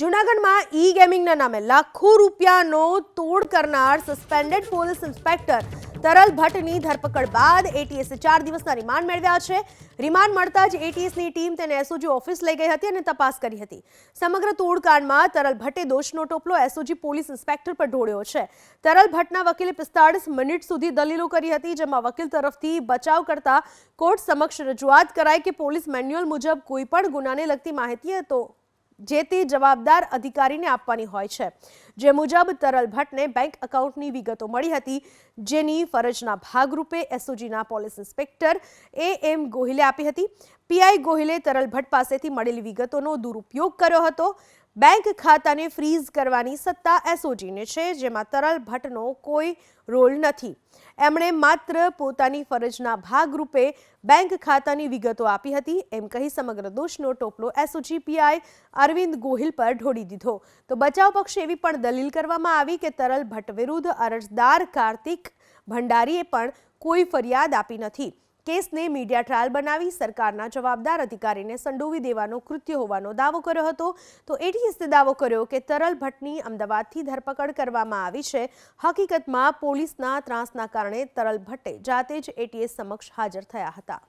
જૂનાગઢમાં ઈ ગેમિંગના નામે લાખો રૂપિયાનો તોડ કરનાર સસ્પેન્ડેડ પોલીસ ઇન્સ્પેક્ટર તરલ ભટ્ટની ધરપકડ બાદ એટીએસે 4 દિવસના રિમાન્ડ મેળવ્યા છે. રિમાન્ડ મળતા જ એટીએસની ટીમ તેને એસઓજી ઓફિસ લઈ ગઈ હતી અને તપાસ કરી હતી. સમગ્ર તોડકાંડમાં તરલ ભટ્ટે દોષનો ટોપલો એસઓજી પોલીસ ઇન્સ્પેક્ટર પર ઢોળ્યો છે. તરલ ભટ્ટના વકીલે 45 મિનિટ સુધી દલીલો કરી હતી, જેમાં વકીલ તરફથી બચાવ કરતા કોર્ટ સમક્ષ રજૂઆત કરાઈ કે પોલીસ મેન્યુઅલ મુજબ કોઈ પણ ગુનાને લગતી માહિતી તો જે તે જવાબદાર અધિકારીને આપવાની હોય છે. જે મુજબ તરલ ભટ્ટને બેંક એકાઉન્ટની વિગતો મળી હતી, જેની ફરજના ભાગરૂપે એસઓજીના પોલીસ ઇન્સ્પેક્ટર એમ ગોહિલે આપી હતી. પીઆઈ ગોહિલે તરલ ભટ્ટ પાસેથી મળેલી વિગતોનો દુરુપયોગ કર્યો હતો. બેંક ખાતાને ફ્રીઝ કરવાની સત્તા એસઓજીને છે, જેમાં તરલ ભટ્ટનો કોઈ રોલ નથી. એમણે માત્ર પોતાની ફરજના ભાગરૂપે બેંક ખાતાની વિગતો આપી હતી એમ કહી સમગ્ર દોષનો ટોપલો એસઓજી પીઆઈ અરવિંદ ગોહિલ પર ઢોળી દીધો. તો બચાવ પક્ષે એવી પણ દલીલ કરવામાં આવી કે તરલ ભટ્ટ વિરુદ્ધ અરજદાર કાર્તિક ભંડારીએ પણ કોઈ ફરિયાદ આપી નથી. કેસને મીડિયા ટ્રાયલ બનાવી સરકારના જવાબદાર અધિકારીને સંડોવી દેવાનો કૃત્ય હોવાનો દાવો કર્યો હતો. તો એટીએસે દાવો કર્યો કે તરલ ભટ્ટની અમદાવાદથી ધરપકડ કરવામાં આવી છે. હકીકતમાં પોલીસના ત્રાસના કારણે તરલ ભટ્ટે જાતે જ એટીએસ સમક્ષ હાજર થયા હતા.